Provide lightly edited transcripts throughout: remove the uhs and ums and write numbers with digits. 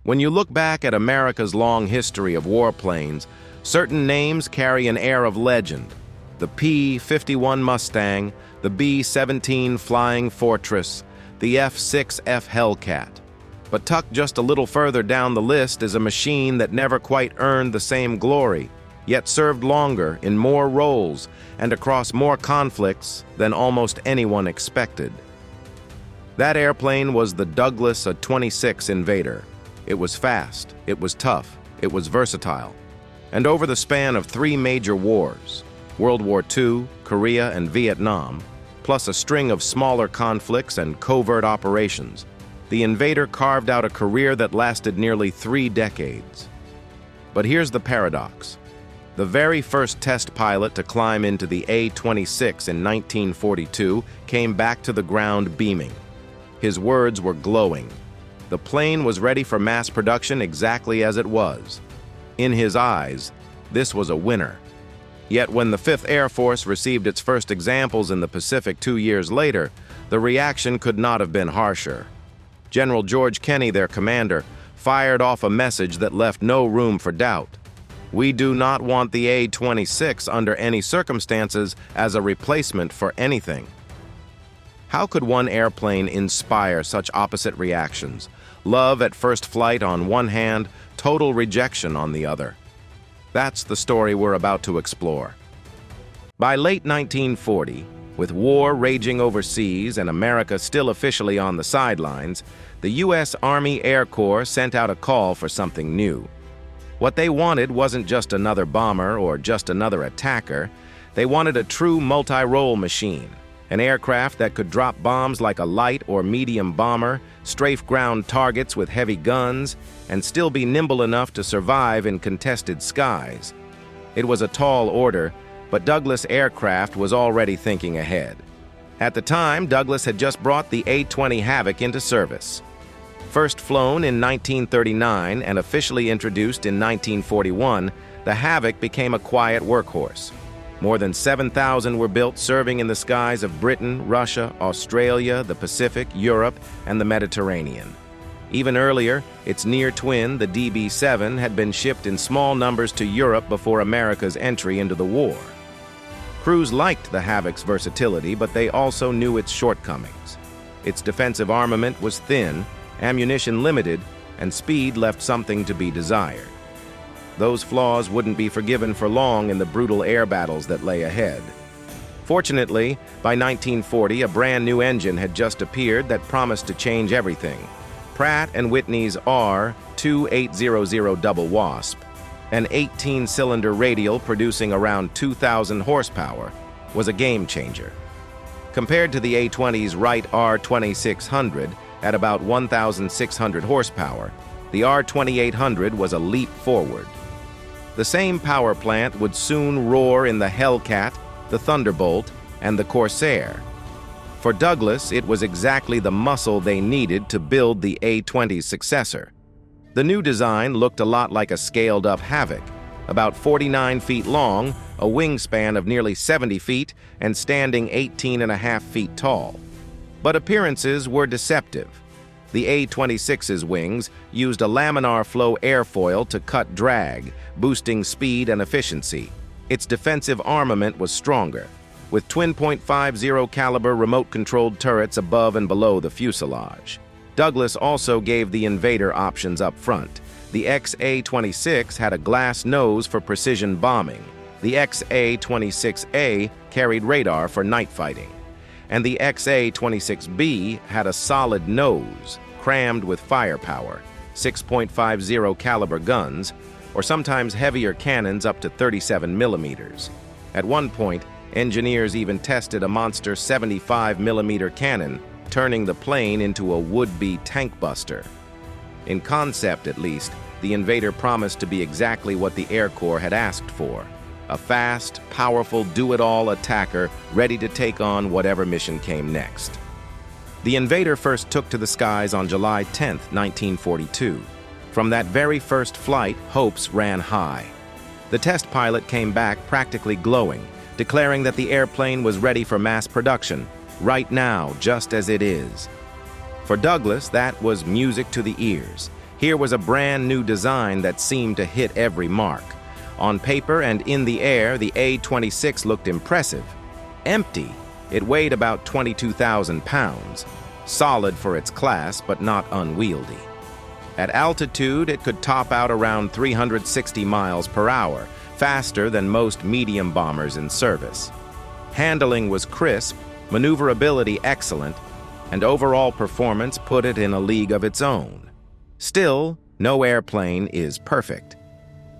When you look back at America's long history of warplanes, certain names carry an air of legend. The P-51 Mustang, the B-17 Flying Fortress, the F-6F Hellcat. But tucked just a little further down the list is a machine that never quite earned the same glory, yet served longer in more roles and across more conflicts than almost anyone expected. That airplane was the Douglas A-26 Invader. It was fast, it was tough, it was versatile. And over the span of 3 major wars, World War II, Korea, and Vietnam, plus a string of smaller conflicts and covert operations, the Invader carved out a career that lasted nearly 3 decades. But here's the paradox. The very first test pilot to climb into the A-26 in 1942 came back to the ground beaming. His words were glowing. The plane was ready for mass production exactly as it was. In his eyes, this was a winner. Yet when the 5th Air Force received its first examples in the Pacific 2 years later, the reaction could not have been harsher. General George Kenney, their commander, fired off a message that left no room for doubt. We do not want the A-26 under any circumstances as a replacement for anything. How could one airplane inspire such opposite reactions? Love at first flight on one hand, total rejection on the other. That's the story we're about to explore. By late 1940, with war raging overseas and America still officially on the sidelines, the U.S. Army Air Corps sent out a call for something new. What they wanted wasn't just another bomber or just another attacker. They wanted a true multi-role machine. An aircraft that could drop bombs like a light or medium bomber, strafe ground targets with heavy guns, and still be nimble enough to survive in contested skies. It was a tall order, but Douglas Aircraft was already thinking ahead. At the time, Douglas had just brought the A-20 Havoc into service. First flown in 1939 and officially introduced in 1941, the Havoc became a quiet workhorse. More than 7,000 were built serving in the skies of Britain, Russia, Australia, the Pacific, Europe, and the Mediterranean. Even earlier, its near twin, the DB-7, had been shipped in small numbers to Europe before America's entry into the war. Crews liked the Havoc's versatility, but they also knew its shortcomings. Its defensive armament was thin, ammunition limited, and speed left something to be desired. Those flaws wouldn't be forgiven for long in the brutal air battles that lay ahead. Fortunately, by 1940, a brand new engine had just appeared that promised to change everything. Pratt & Whitney's R2800 Double Wasp, an 18-cylinder radial producing around 2,000 horsepower, was a game-changer. Compared to the A-20's Wright R2600 at about 1,600 horsepower, the R2800 was a leap forward. The same power plant would soon roar in the Hellcat, the Thunderbolt, and the Corsair. For Douglas, it was exactly the muscle they needed to build the A-20's successor. The new design looked a lot like a scaled-up Havoc, about 49 feet long, a wingspan of nearly 70 feet, and standing 18.5 feet tall. But appearances were deceptive. The A-26's wings used a laminar-flow airfoil to cut drag, boosting speed and efficiency. Its defensive armament was stronger, with twin .50 caliber remote-controlled turrets above and below the fuselage. Douglas also gave the Invader options up front. The XA-26 had a glass nose for precision bombing. The XA-26A carried radar for night fighting. And the XA-26B had a solid nose, crammed with firepower, 6.50 caliber guns, or sometimes heavier cannons up to 37 millimeters. At one point, engineers even tested a monster 75 millimeter cannon, turning the plane into a would-be tank buster. In concept, at least, the Invader promised to be exactly what the Air Corps had asked for: a fast, powerful, do-it-all attacker ready to take on whatever mission came next. The Invader first took to the skies on July 10, 1942. From that very first flight, hopes ran high. The test pilot came back practically glowing, declaring that the airplane was ready for mass production, right now, just as it is. For Douglas, that was music to the ears. Here was a brand new design that seemed to hit every mark. On paper and in the air, the A-26 looked impressive. Empty, it weighed about 22,000 pounds. Solid for its class, but not unwieldy. At altitude, it could top out around 360 miles per hour, faster than most medium bombers in service. Handling was crisp, maneuverability excellent, and overall performance put it in a league of its own. Still, no airplane is perfect.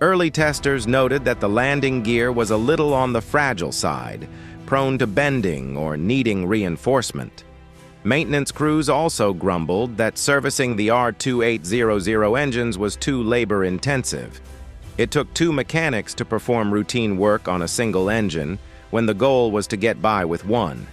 Early testers noted that the landing gear was a little on the fragile side, prone to bending or needing reinforcement. Maintenance crews also grumbled that servicing the R2800 engines was too labor-intensive. It took 2 mechanics to perform routine work on a single engine, when the goal was to get by with 1.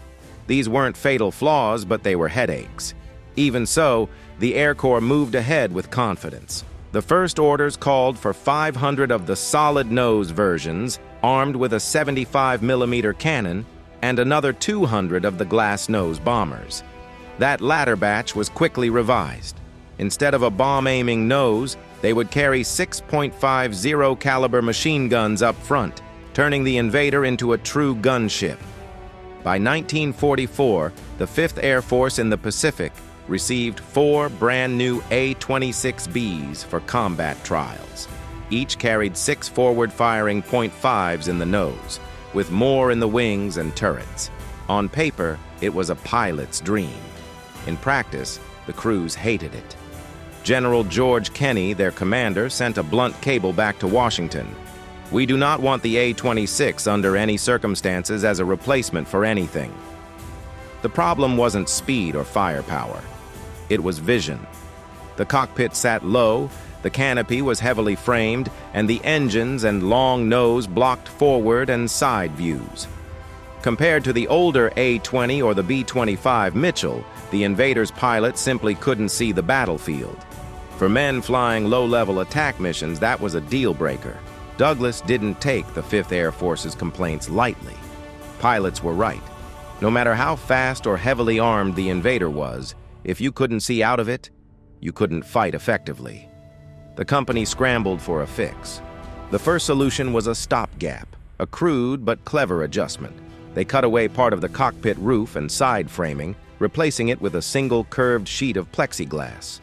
These weren't fatal flaws, but they were headaches. Even so, the Air Corps moved ahead with confidence. The first orders called for 500 of the solid-nose versions, armed with a 75mm cannon, and another 200 of the glass-nose bombers. That latter batch was quickly revised. Instead of a bomb-aiming nose, they would carry 6.50 caliber machine guns up front, turning the Invader into a true gunship. By 1944, the 5th Air Force in the Pacific received 4 brand-new A-26Bs for combat trials. Each carried 6 forward-firing .5s in the nose, with more in the wings and turrets. On paper, it was a pilot's dream. In practice, the crews hated it. General George Kenney, their commander, sent a blunt cable back to Washington. "We do not want the A-26 under any circumstances as a replacement for anything." The problem wasn't speed or firepower. It was vision. The cockpit sat low, the canopy was heavily framed, and the engines and long nose blocked forward and side views. Compared to the older A-20 or the B-25 Mitchell, the Invader's pilots simply couldn't see the battlefield. For men flying low-level attack missions, that was a deal-breaker. Douglas didn't take the 5th Air Force's complaints lightly. Pilots were right. No matter how fast or heavily armed the Invader was, if you couldn't see out of it, you couldn't fight effectively. The company scrambled for a fix. The first solution was a stopgap, a crude but clever adjustment. They cut away part of the cockpit roof and side framing, replacing it with a single curved sheet of plexiglass.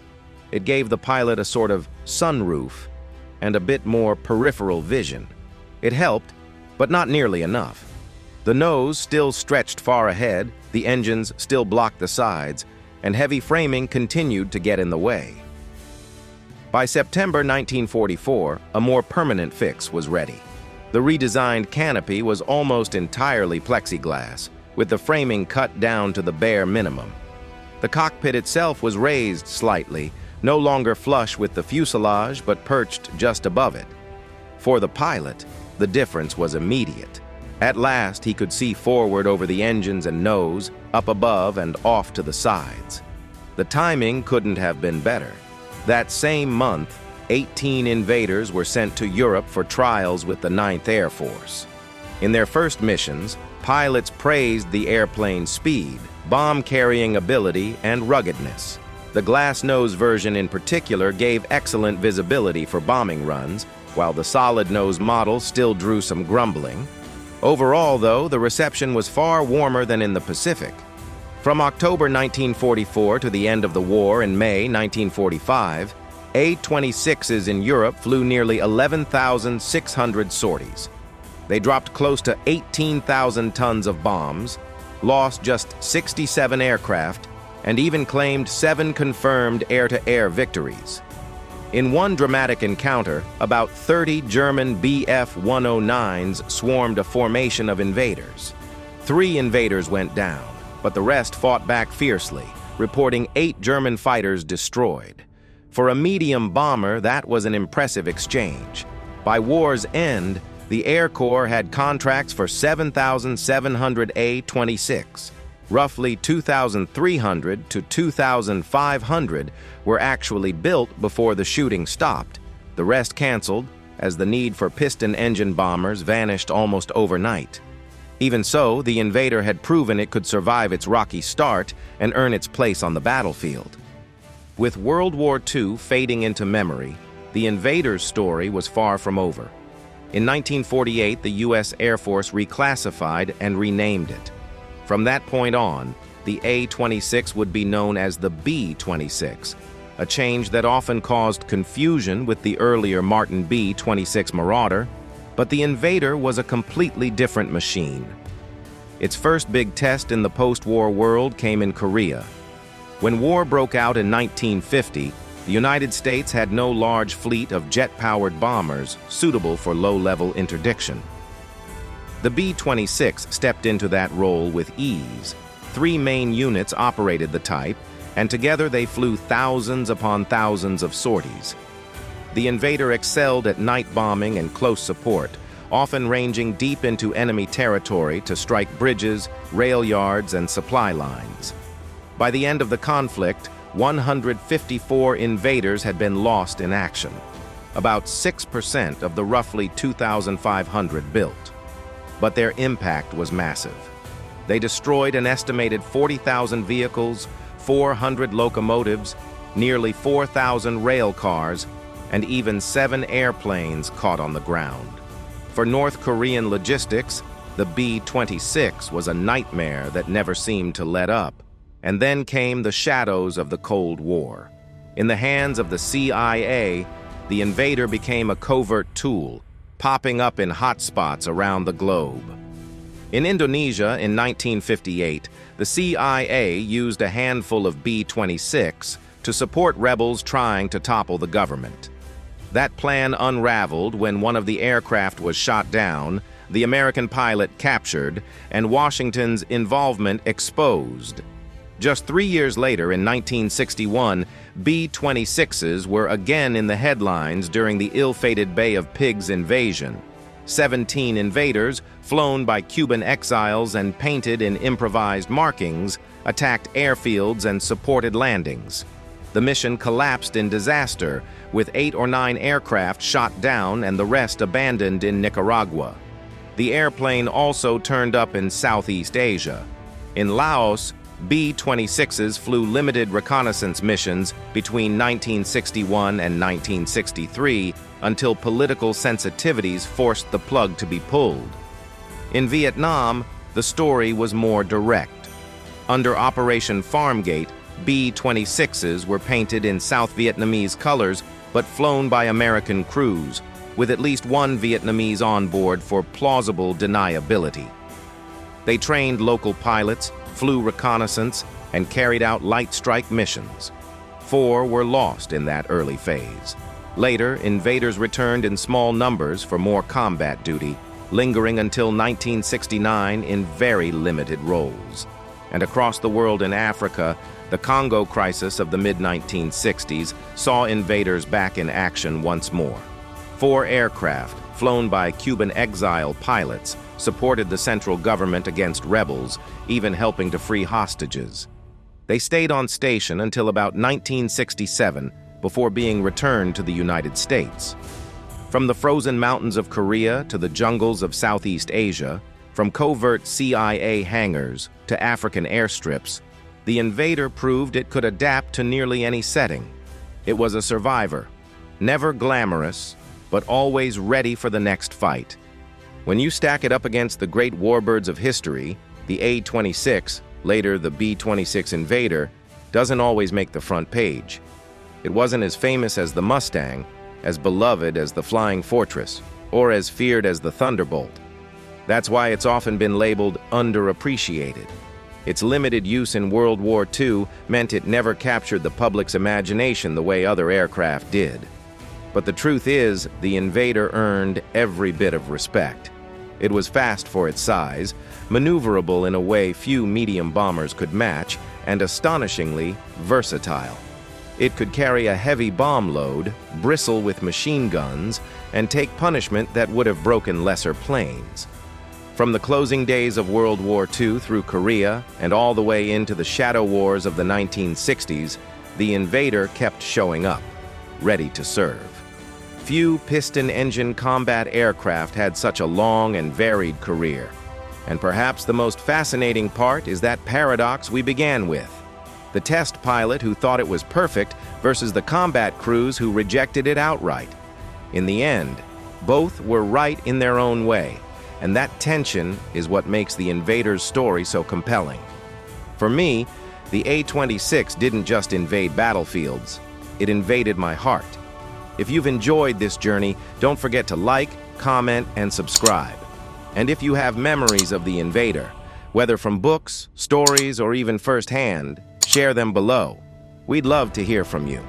It gave the pilot a sort of sunroof and a bit more peripheral vision. It helped, but not nearly enough. The nose still stretched far ahead, the engines still blocked the sides, and heavy framing continued to get in the way. By September 1944, a more permanent fix was ready. The redesigned canopy was almost entirely plexiglass, with the framing cut down to the bare minimum. The cockpit itself was raised slightly, no longer flush with the fuselage but perched just above it. For the pilot, the difference was immediate. At last, he could see forward over the engines and nose, up above and off to the sides. The timing couldn't have been better. That same month, 18 Invaders were sent to Europe for trials with the 9th Air Force. In their first missions, pilots praised the airplane's speed, bomb-carrying ability, and ruggedness. The glass-nose version in particular gave excellent visibility for bombing runs, while the solid-nose model still drew some grumbling. Overall, though, the reception was far warmer than in the Pacific. From October 1944 to the end of the war in May 1945, A-26s in Europe flew nearly 11,600 sorties. They dropped close to 18,000 tons of bombs, lost just 67 aircraft, and even claimed 7 confirmed air-to-air victories. In one dramatic encounter, about 30 German Bf-109s swarmed a formation of Invaders. 3 Invaders went down, but the rest fought back fiercely, reporting 8 German fighters destroyed. For a medium bomber, that was an impressive exchange. By war's end, the Air Corps had contracts for 7,700 A-26. Roughly 2,300 to 2,500 were actually built before the shooting stopped. The rest canceled, as the need for piston engine bombers vanished almost overnight. Even so, the Invader had proven it could survive its rocky start and earn its place on the battlefield. With World War II fading into memory, the Invader's story was far from over. In 1948, the U.S. Air Force reclassified and renamed it. From that point on, the A-26 would be known as the B-26, a change that often caused confusion with the earlier Martin B-26 Marauder, but the Invader was a completely different machine. Its first big test in the post-war world came in Korea. When war broke out in 1950, the United States had no large fleet of jet-powered bombers suitable for low-level interdiction. The B-26 stepped into that role with ease. 3 main units operated the type, and together they flew thousands upon thousands of sorties. The Invader excelled at night bombing and close support, often ranging deep into enemy territory to strike bridges, rail yards, and supply lines. By the end of the conflict, 154 Invaders had been lost in action, about 6% of the roughly 2,500 built. But their impact was massive. They destroyed an estimated 40,000 vehicles, 400 locomotives, nearly 4,000 rail cars, and even 7 airplanes caught on the ground. For North Korean logistics, the B-26 was a nightmare that never seemed to let up. And then came the shadows of the Cold War. In the hands of the CIA, the Invader became a covert tool, popping up in hotspots around the globe. In Indonesia in 1958, the CIA used a handful of B-26 to support rebels trying to topple the government. That plan unraveled when one of the aircraft was shot down, the American pilot captured, and Washington's involvement exposed. Just 3 years later, in 1961, B-26s were again in the headlines during the ill-fated Bay of Pigs invasion. 17 Invaders, flown by Cuban exiles and painted in improvised markings, attacked airfields and supported landings. The mission collapsed in disaster, with 8 or 9 aircraft shot down and the rest abandoned in Nicaragua. The airplane also turned up in Southeast Asia. In Laos, B-26s flew limited reconnaissance missions between 1961 and 1963 until political sensitivities forced the plug to be pulled. In Vietnam, the story was more direct. Under Operation Farmgate, B-26s were painted in South Vietnamese colors but flown by American crews, with at least one Vietnamese on board for plausible deniability. They trained local pilots, flew reconnaissance, and carried out light strike missions. 4 were lost in that early phase. Later, Invaders returned in small numbers for more combat duty, lingering until 1969 in very limited roles. And across the world in Africa, the Congo crisis of the mid-1960s saw Invaders back in action once more. 4 aircraft, flown by Cuban exile pilots, supported the central government against rebels, even helping to free hostages. They stayed on station until about 1967 before being returned to the United States. From the frozen mountains of Korea to the jungles of Southeast Asia, from covert CIA hangars to African airstrips, the Invader proved it could adapt to nearly any setting. It was a survivor, never glamorous, but always ready for the next fight. When you stack it up against the great warbirds of history, the A-26, later the B-26 Invader, doesn't always make the front page. It wasn't as famous as the Mustang, as beloved as the Flying Fortress, or as feared as the Thunderbolt. That's why it's often been labeled underappreciated. Its limited use in World War II meant it never captured the public's imagination the way other aircraft did. But the truth is, the Invader earned every bit of respect. It was fast for its size, maneuverable in a way few medium bombers could match, and astonishingly versatile. It could carry a heavy bomb load, bristle with machine guns, and take punishment that would have broken lesser planes. From the closing days of World War II through Korea and all the way into the shadow wars of the 1960s, the Invader kept showing up, ready to serve. Few piston-engine combat aircraft had such a long and varied career. And perhaps the most fascinating part is that paradox we began with. the test pilot who thought it was perfect versus the combat crews who rejected it outright. In the end, both were right in their own way, and that tension is what makes the Invader's story so compelling. For me, the A-26 didn't just invade battlefields, it invaded my heart. If you've enjoyed this journey, don't forget to like, comment, and subscribe. And if you have memories of the Invader, whether from books, stories, or even firsthand, share them below. We'd love to hear from you.